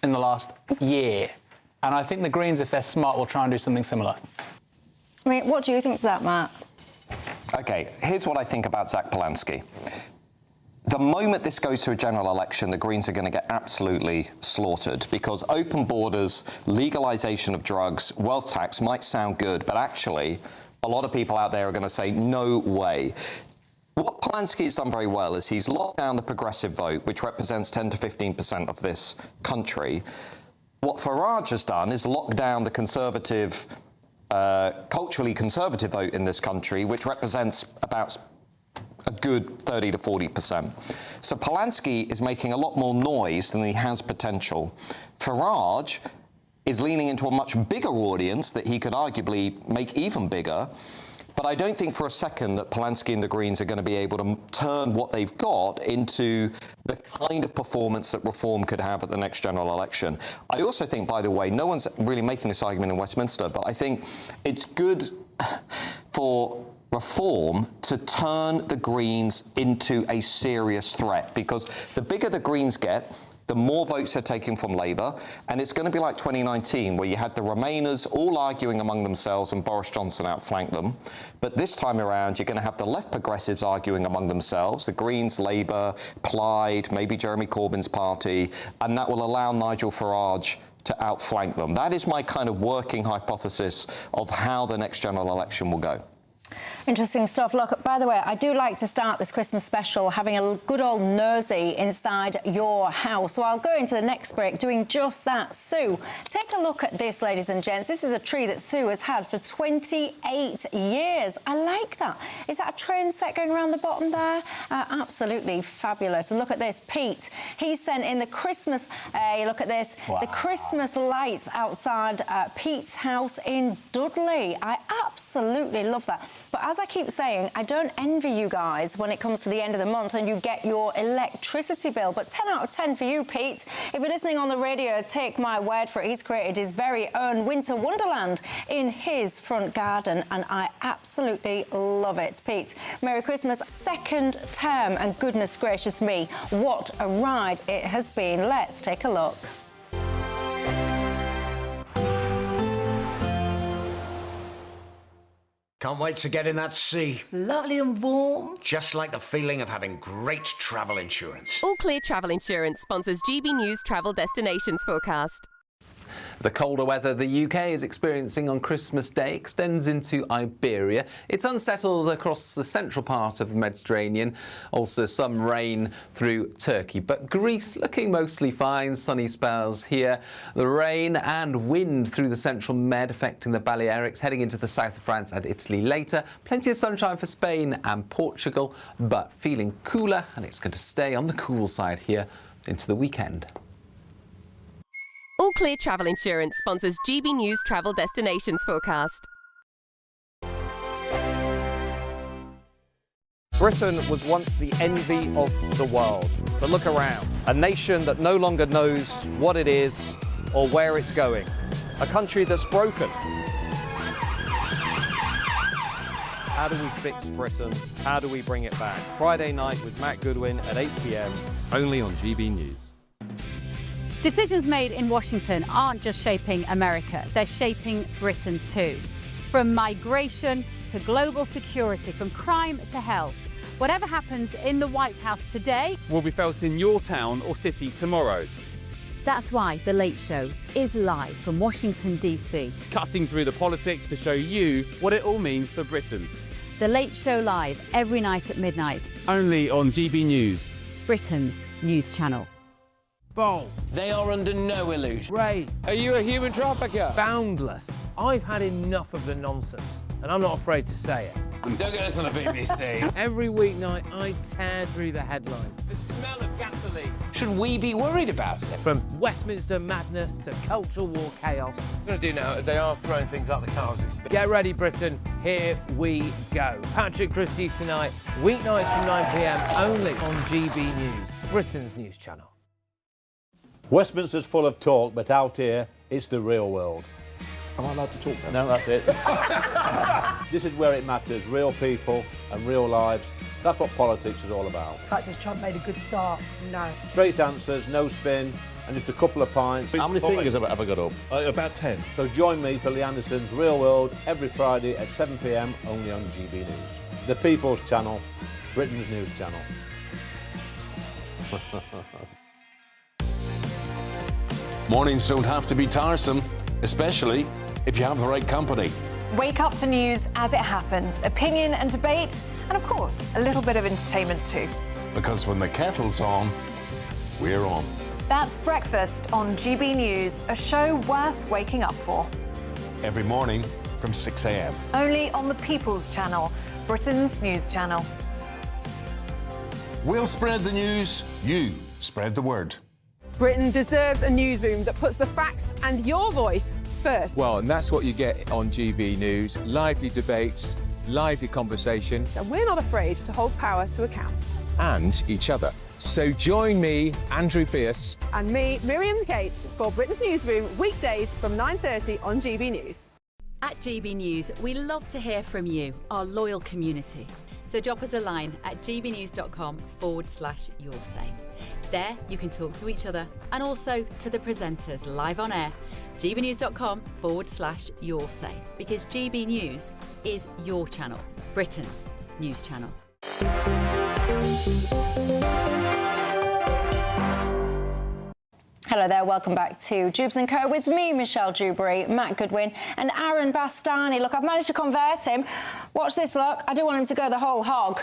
in the last year. And I think the Greens, if they're smart, will try and do something similar. I mean, what do you think to that, Matt? OK, here's what I think about Zach Polanski. The moment this goes to a general election, the Greens are going to get absolutely slaughtered because open borders, legalisation of drugs, wealth tax might sound good, but actually a lot of people out there are going to say, no way. What Polanski has done very well is he's locked down the progressive vote, which represents 10 to 15% of this country. What Farage has done is lock down the conservative, culturally conservative vote in this country, which represents about a good 30 to 40%. So Polanski is making a lot more noise than he has potential. Farage is leaning into a much bigger audience that he could arguably make even bigger. But I don't think for a second that Polanski and the Greens are going to be able to turn what they've got into the kind of performance that Reform could have at the next general election. I also think, by the way, no one's really making this argument in Westminster, but I think it's good for Reform to turn the Greens into a serious threat, because the bigger the Greens get, the more votes they're taking from Labour, and it's going to be like 2019, where you had the Remainers all arguing among themselves and Boris Johnson outflanked them. But this time around, you're going to have the left progressives arguing among themselves, the Greens, Labour, Plaid, maybe Jeremy Corbyn's party, and that will allow Nigel Farage to outflank them. That is my kind of working hypothesis of how the next general election will go. Interesting stuff. Look, by the way, I do like to start this Christmas special having a good old nosy inside your house. So I'll go into the next break doing just that. Sue, take a look at this, ladies and gents. This is a tree that Sue has had for 28 years. I like that. Is that a train set going around the bottom there? Absolutely fabulous. And look at this, Pete. He sent in the Christmas, look at this, the Christmas lights outside Pete's house in Dudley. I absolutely love that. But as I keep saying, I don't envy you guys when it comes to the end of the month and you get your electricity bill. But 10 out of 10 for you, Pete. If you're listening on the radio, take my word for it. He's created his very own winter wonderland in his front garden, and I absolutely love it. Pete, Merry Christmas. Second term, and goodness gracious me, what a ride it has been. Let's take a look. Can't wait to get in that sea. Lovely and warm. Just like the feeling of having great travel insurance. All Clear Travel Insurance sponsors GBNews Travel Destinations Forecast. The colder weather the UK is experiencing on Christmas Day extends into Iberia. It's unsettled across the central part of the Mediterranean. Also some rain through Turkey. But Greece looking mostly fine. Sunny spells here. The rain and wind through the central Med affecting the Balearics, heading into the south of France and Italy later. Plenty of sunshine for Spain and Portugal, but feeling cooler, and it's going to stay on the cool side here into the weekend. All Clear Travel Insurance sponsors GBNews Travel Destinations Forecast. Britain was once the envy of the world. But look around. A nation that no longer knows what it is or where it's going. A country that's broken. How do we fix Britain? How do we bring it back? Friday night with Matt Goodwin at 8 p.m. only on GB News. Decisions made in Washington aren't just shaping America, they're shaping Britain too. From migration to global security, from crime to health. Whatever happens in the White House today will be felt in your town or city tomorrow. That's why The Late Show is live from Washington, D.C. Cutting through the politics to show you what it all means for Britain. The Late Show live every night at midnight. Only on GB News, Britain's news channel. Bold. They are under no illusion. Ray. Are you a human trafficker? Boundless. I've had enough of the nonsense, and I'm not afraid to say it. Don't get us on the BBC. Every weeknight, I tear through the headlines. The smell of gasoline. Should we be worried about it? From Westminster madness to cultural war chaos. What we're going to do now is they are throwing things out the car as we speak. Get ready, Britain. Here we go. Patrick Christie tonight, weeknights from 9 p.m. only on GB News, Britain's news channel. Westminster's full of talk, but out here, it's the real world. Am I allowed to talk now? No, that's it. This is where it matters, real people and real lives. That's what politics is all about. The fact has Trump made a good start? No. Straight answers, no spin, and just a couple of pints. How many fingers have I got up? About 10. So join me for Lee Anderson's Real World every Friday at 7 p.m. only on GB News. The People's Channel, Britain's news channel. Mornings don't have to be tiresome, especially if you have the right company. Wake up to news as it happens, opinion and debate, and of course, a little bit of entertainment too. Because when the kettle's on, we're on. That's Breakfast on GB News, a show worth waking up for. Every morning from 6 a.m. Only on the People's Channel, Britain's news channel. We'll spread the news, you spread the word. Britain deserves a newsroom that puts the facts and your voice first. Well, and that's what you get on GB News. Lively debates, lively conversation. And we're not afraid to hold power to account. And each other. So join me, Andrew Pierce. And me, Miriam Gates, for Britain's Newsroom, weekdays from 9:30 on GB News. At GB News, we love to hear from you, our loyal community. So drop us a line at gbnews.com/yoursay. There, you can talk to each other and also to the presenters live on air. gbnews.com/yoursay, because GB News is your channel, Britain's news channel. Hello there, welcome back to Dewbs & Co. with me, Michelle Dewberry, Matt Goodwin and Aaron Bastani. Look, I've managed to convert him. Watch this, look. I do want him to go the whole hog.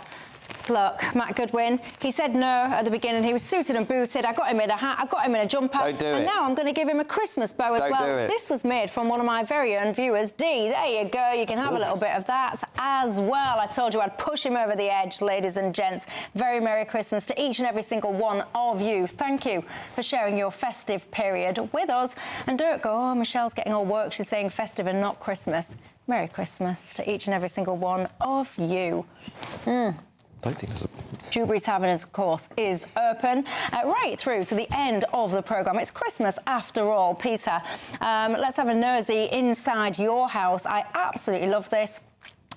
Look, Matt Goodwin, he said no at the beginning. He was suited and booted. I got him in a hat, I got him in a jumper. Don't do and it. now I'm going to give him a Christmas bow as Don't well. do it. This was made from one of my very own viewers, Dee. There you go. You can have a little bit of that as well. I told you I'd push him over the edge, ladies and gents. Very Merry Christmas to each and every single one of you. Thank you for sharing your festive period with us. And don't go, oh, Michelle's getting all work. She's saying festive and not Christmas. Merry Christmas to each and every single one of you. I don't think there's a... Dewberry Tavern, of course, is open right through to the end of the programme. It's Christmas after all, Peter. Let's have a nosy inside your house. I absolutely love this.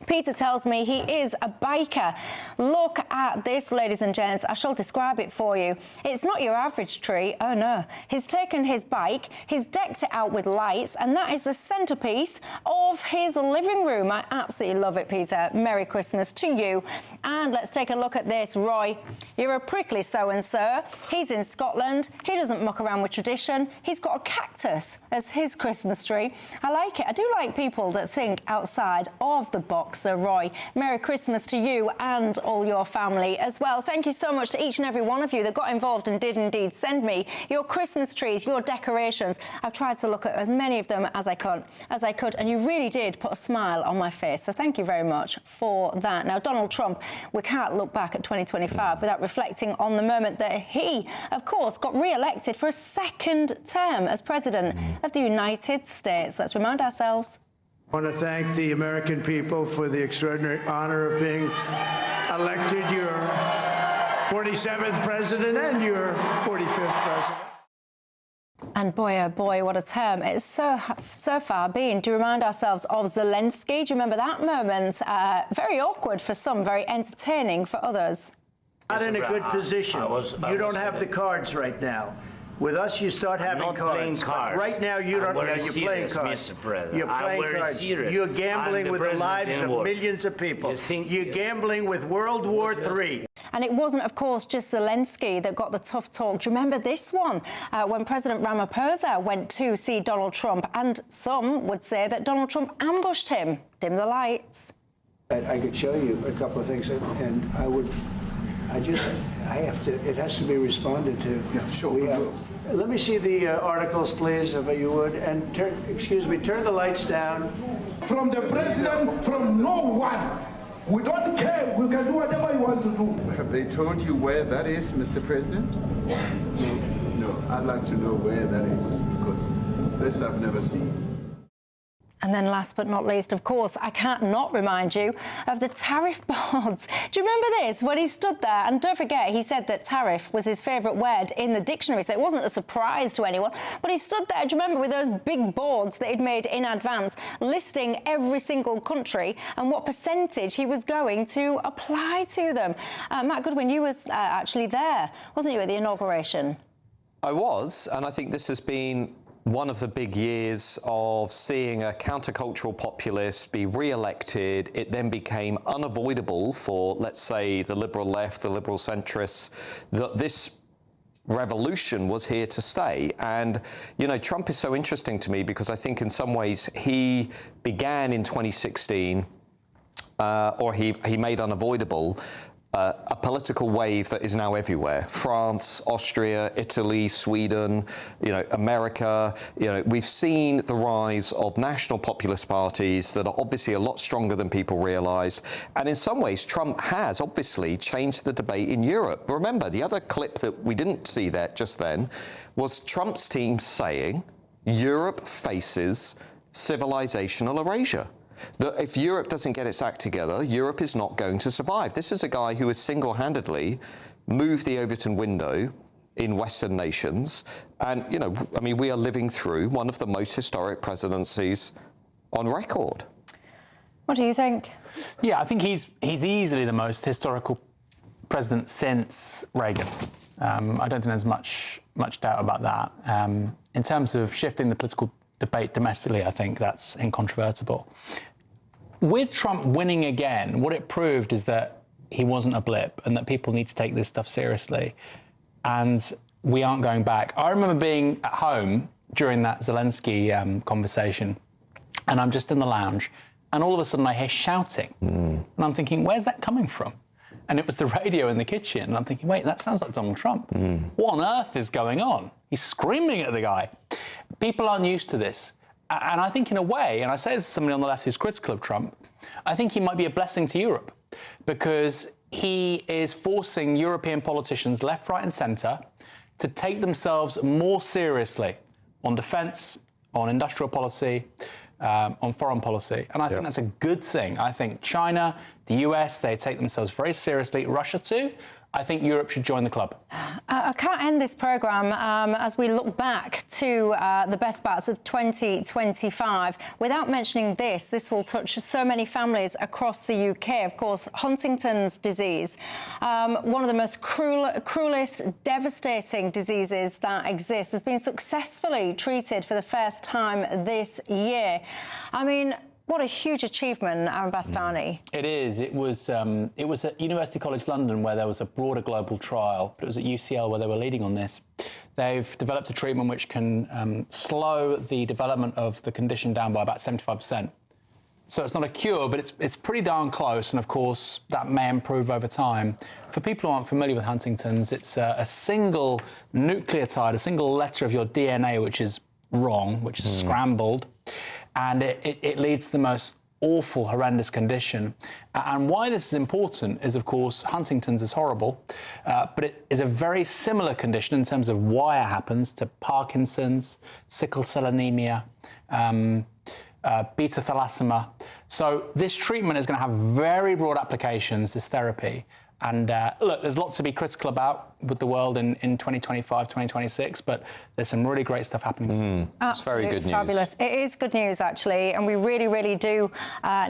Peter tells me he is a biker. Look at this, ladies and gents. I shall describe it for you. It's not your average tree. Oh, no. He's taken his bike, he's decked it out with lights, and that is the centrepiece of his living room. I absolutely love it, Peter. Merry Christmas to you. And let's take a look at this. Roy, you're a prickly so-and-so. He's in Scotland. He doesn't muck around with tradition. He's got a cactus as his Christmas tree. I like it. I do like people that think outside of the box. Sir Roy, Merry Christmas to you and all your family as well. Thank you so much to each and every one of you that got involved and did indeed send me your Christmas trees, your decorations. I've tried to look at as many of them as I could, and you really did put a smile on my face. So thank you very much for that. Now, Donald Trump, we can't look back at 2025 without reflecting on the moment that he, of course, got re-elected for a second term as President of the United States. Let's remind ourselves. I want to thank the American people for the extraordinary honor of being elected your 47th president and your 45th president. And boy, oh boy, what a term. It's so far been. To remind ourselves of Zelensky, do you remember that moment? Very awkward for some, very entertaining for others. Not in a good position. You don't have the cards right now. With us, you start having cards. Right now, you don't. You're playing cards. You're playing cards. You're gambling with the lives of millions of people. You're gambling with World War III. And it wasn't, of course, just Zelensky that got the tough talk. Do you remember this one? When President Ramaphosa went to see Donald Trump, and some would say that Donald Trump ambushed him. Dim the lights. I could show you a couple of things, and it has to be responded to. Yeah, sure. Let me see the articles, please, if you would, and turn the lights down. From the president, from no one. We don't care. We can do whatever you want to do. Have they told you where that is, Mr. President? No. I'd like to know where that is, because this I've never seen. And then last but not least, of course, I can't not remind you of the tariff boards. Do you remember this? When he stood there, and don't forget, he said that tariff was his favourite word in the dictionary, so it wasn't a surprise to anyone. But he stood there, do you remember, with those big boards that he'd made in advance, listing every single country and what percentage he was going to apply to them. Matt Goodwin, you was actually there, wasn't you, at the inauguration? I was, and I think this has been one of the big years of seeing a countercultural populist be re-elected. It then became unavoidable for, let's say, the liberal left, the liberal centrists, that this revolution was here to stay. And, you know, Trump is so interesting to me because I think in some ways he began in 2016, or he made unavoidable, a political wave that is now everywhere. France, Austria, Italy, Sweden, America. We've seen the rise of national populist parties that are obviously a lot stronger than people realise. And in some ways, Trump has obviously changed the debate in Europe. Remember, the other clip that we didn't see there just then was Trump's team saying Europe faces civilizational erasure. That if Europe doesn't get its act together, Europe is not going to survive. This is a guy who has single-handedly moved the Overton window in Western nations. And, we are living through one of the most historic presidencies on record. What do you think? Yeah, I think he's easily the most historical president since Reagan. I don't think there's much doubt about that. In terms of shifting the political debate domestically, I think that's incontrovertible. With Trump winning again, what it proved is that he wasn't a blip and that people need to take this stuff seriously. And we aren't going back. I remember being at home during that Zelensky conversation, and I'm just in the lounge, and all of a sudden I hear shouting. And I'm thinking, where's that coming from? And it was the radio in the kitchen, and I'm thinking, wait, that sounds like Donald Trump. What on earth is going on? He's screaming at the guy. People aren't used to this. And I think in a way, and I say this to somebody on the left who's critical of Trump, I think he might be a blessing to Europe because he is forcing European politicians, left, right and centre, to take themselves more seriously on defence, on industrial policy, on foreign policy. And I think that's a good thing. I think China, the US, they take themselves very seriously. Russia too. I think Europe should join the club. I can't end this programme as we look back to the best parts of 2025 without mentioning this. This will touch so many families across the UK. Of course, Huntington's disease, one of the most cruelest, devastating diseases that exists, has been successfully treated for the first time this year. I mean, what a huge achievement, Aaron Bastani. It is. It was at University College London where there was a broader global trial, but it was at UCL where they were leading on this. They've developed a treatment which can slow the development of the condition down by about 75%. So it's not a cure, but it's pretty darn close, and of course that may improve over time. For people who aren't familiar with Huntington's, it's a single nucleotide, a single letter of your DNA which is wrong, which is scrambled. And it leads to the most awful, horrendous condition. And why this is important is, of course, Huntington's is horrible, but it is a very similar condition in terms of why it happens to Parkinson's, sickle cell anemia, beta thalassemia. So this treatment is going to have very broad applications, this therapy. And look, there's lots to be critical about with the world in 2025, 2026, but there's some really great stuff happening. It's very good news. Fabulous. It is good news, actually, and we really, really do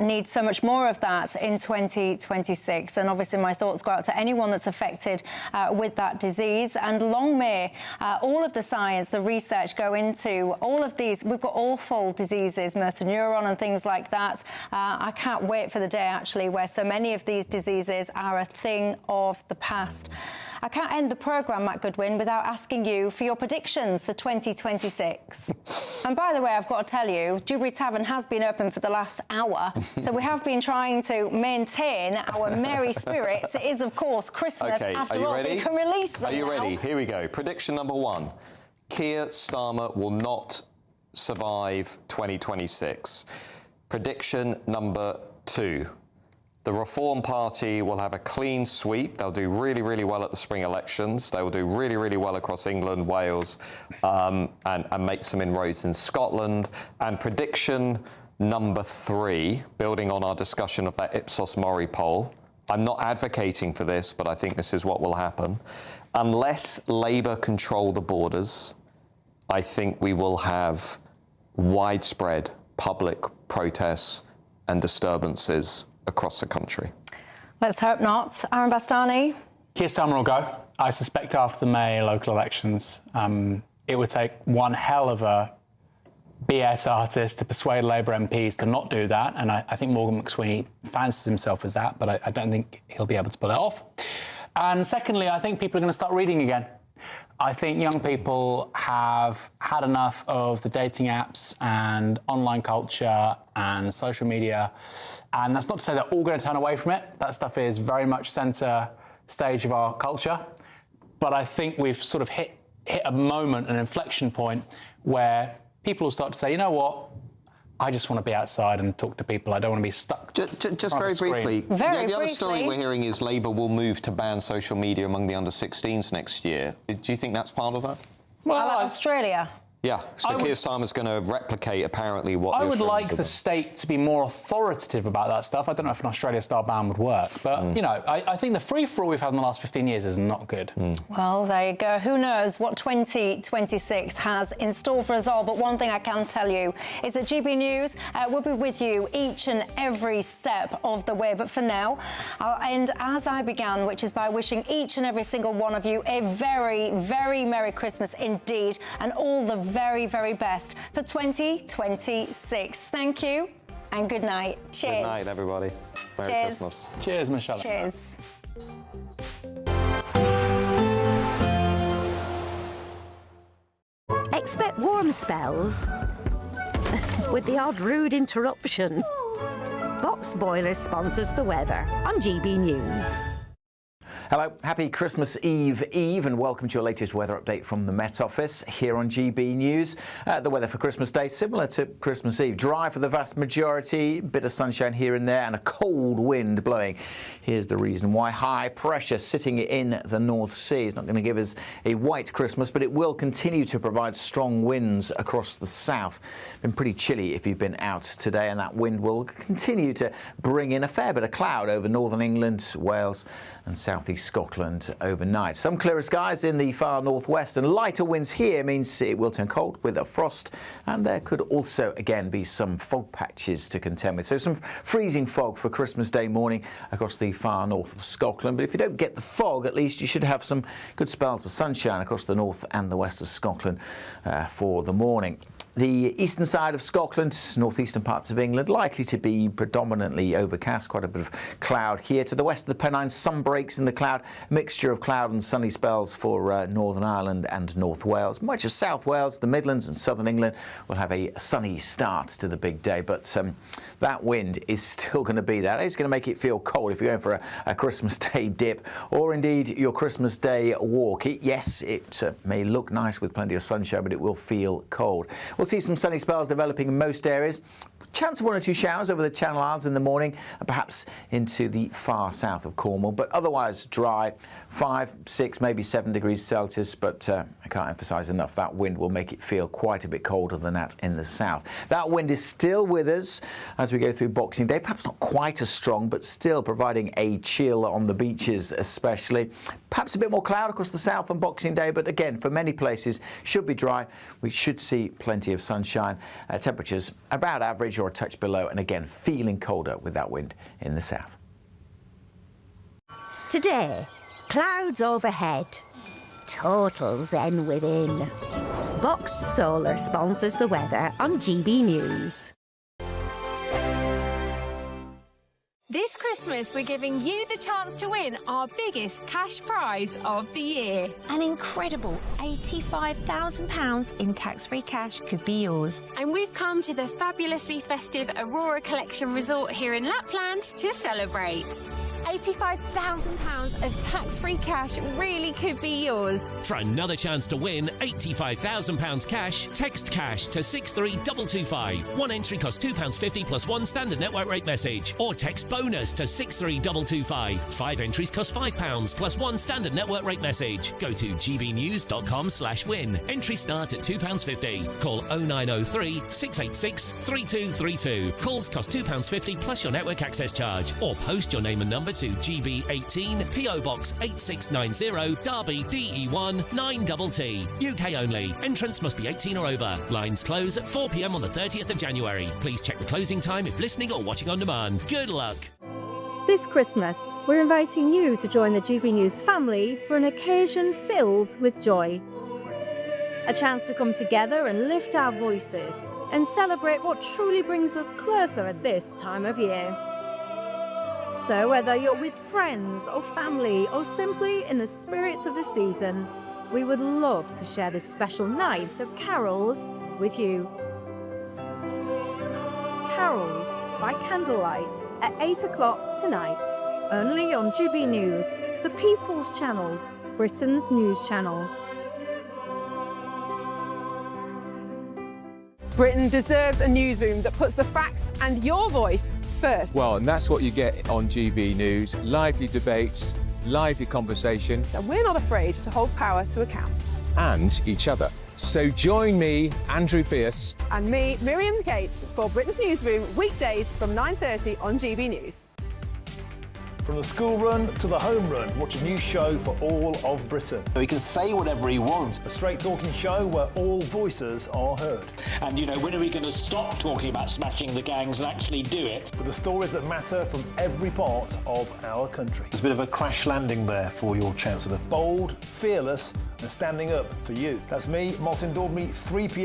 need so much more of that in 2026. And obviously, my thoughts go out to anyone that's affected with that disease. And long may all of the science, the research go into all of these. We've got awful diseases, motor neuron and things like that. I can't wait for the day, actually, where so many of these diseases are a thing of the past. I can't end the programme, Matt Goodwin, without asking you for your predictions for 2026. And by the way, I've got to tell you, Dewberry Tavern has been open for the last hour, so we have been trying to maintain our merry spirits. It is, of course, Christmas after all, so you can release them. Are you ready? Here we go. Prediction number 1. Keir Starmer will not survive 2026. Prediction number 2. The Reform Party will have a clean sweep. They'll do really, really well at the spring elections. They will do really, really well across England, Wales, and make some inroads in Scotland. And prediction number 3, building on our discussion of that Ipsos Mori poll, I'm not advocating for this, but I think this is what will happen. Unless Labour control the borders, I think we will have widespread public protests and disturbances across the country. Let's hope not. Aaron Bastani? Keir Starmer will go. I suspect after the May local elections, it would take one hell of a BS artist to persuade Labour MPs to not do that, and I think Morgan McSweeney fancies himself as that, but I don't think he'll be able to pull it off. And secondly, I think people are going to start reading again. I think young people have had enough of the dating apps and online culture and social media. And that's not to say they're all going to turn away from it. That stuff is very much centre stage of our culture. But I think we've sort of hit a moment, an inflection point, where people will start to say, you know what? I just want to be outside and talk to people. I don't want to be stuck. Just very briefly. The other story we're hearing is Labour will move to ban social media among the under-16s next year. Do you think that's part of that? Well, Australia. Yeah, so Keir Starmer's going to replicate, apparently, what I would like the state to be more authoritative about that stuff. I don't know if an Australia-style ban would work, but, you know, I think the free-for-all we've had in the last 15 years is not good. Well, there you go. Who knows what 2026 has in store for us all, but one thing I can tell you is that GB News will be with you each and every step of the way. But for now, I'll end as I began, which is by wishing each and every single one of you a very, very Merry Christmas indeed, and all the very, very best for 2026. Thank you and good night. Cheers. Good night, everybody. Merry Christmas. Cheers, Michelle. Cheers. Expect warm spells with the odd rude interruption. Box Boiler sponsors the weather on GB News. Hello, happy Christmas Eve, and welcome to your latest weather update from the Met Office here on GB News. The weather for Christmas Day, similar to Christmas Eve. Dry for the vast majority, bit of sunshine here and there, and a cold wind blowing. Here's the reason why. High pressure sitting in the North Sea. It's not going to give us a white Christmas, but it will continue to provide strong winds across the south. Been pretty chilly if you've been out today, and that wind will continue to bring in a fair bit of cloud over northern England, Wales, and southeast Scotland overnight. Some clearer skies in the far northwest, and lighter winds here means it will turn cold with a frost, and there could also again be some fog patches to contend with. So some freezing fog for Christmas Day morning across the far north of Scotland. But if you don't get the fog, at least you should have some good spells of sunshine across the north and the west of Scotland for the morning. The eastern side of Scotland, northeastern parts of England, likely to be predominantly overcast, quite a bit of cloud here. To the west of the Pennines, some breaks in the cloud, mixture of cloud and sunny spells for Northern Ireland and North Wales. Much of South Wales, the Midlands and southern England will have a sunny start to the big day, but that wind is still going to be there. It's going to make it feel cold if you're going for a Christmas Day dip, or indeed your Christmas Day walk. Yes, it may look nice with plenty of sunshine, but it will feel cold. We'll see some sunny spells developing in most areas. Chance of 1 or 2 showers over the Channel Islands in the morning, and perhaps into the far south of Cornwall, but otherwise dry, 5, 6, maybe 7 degrees Celsius, but can't emphasise enough, that wind will make it feel quite a bit colder than that in the south. That wind is still with us as we go through Boxing Day, perhaps not quite as strong, but still providing a chill on the beaches especially. Perhaps a bit more cloud across the south on Boxing Day, but again, for many places, should be dry. We should see plenty of sunshine. Temperatures about average or a touch below, and again, feeling colder with that wind in the south. Today, clouds overhead. Total zen within. Boxed Solar sponsors the weather on GB News. This Christmas, we're giving you the chance to win our biggest cash prize of the year. An incredible £85,000 in tax-free cash could be yours. And we've come to the fabulously festive Aurora Collection Resort here in Lapland to celebrate. £85,000 of tax-free cash really could be yours. For another chance to win £85,000 cash, text cash to 63225. One entry costs £2.50 plus one standard network rate message. Or text bonus to 63225. 5 entries cost £5 plus one standard network rate message. Go to gbnews.com/win. Entries start at £2.50. Call 0903 686 3232. Calls cost £2.50 plus your network access charge. Or post your name and number to GB18 PO Box 8690 Derby DE1 9TT. UK only. Entrance must be 18 or over. Lines close at 4 p.m. on the 30th of January. Please check the closing time if listening or watching on demand. Good luck. This Christmas, we're inviting you to join the GB News family for an occasion filled with joy. A chance to come together and lift our voices and celebrate what truly brings us closer at this time of year. So whether you're with friends or family or simply in the spirits of the season, we would love to share this special night of carols with you. Carols by candlelight at 8 o'clock tonight, only on GB News, the People's Channel, Britain's news channel. Britain deserves a newsroom that puts the facts and your voice first. Well, and that's what you get on GB News. Lively debates, lively conversation. And we're not afraid to hold power to account. And each other. So join me, Andrew Pierce. And me, Miriam Gates, for Britain's Newsroom, weekdays from 9:30 on GB News. From the school run to the home run, watch a new show for all of Britain. He can say whatever he wants. A straight-talking show where all voices are heard. And, you know, when are we going to stop talking about smashing the gangs and actually do it? With the stories that matter from every part of our country. There's a bit of a crash landing there for your Chancellor. Bold, fearless and standing up for you. That's me, Martin Dewbs, 3 p.m.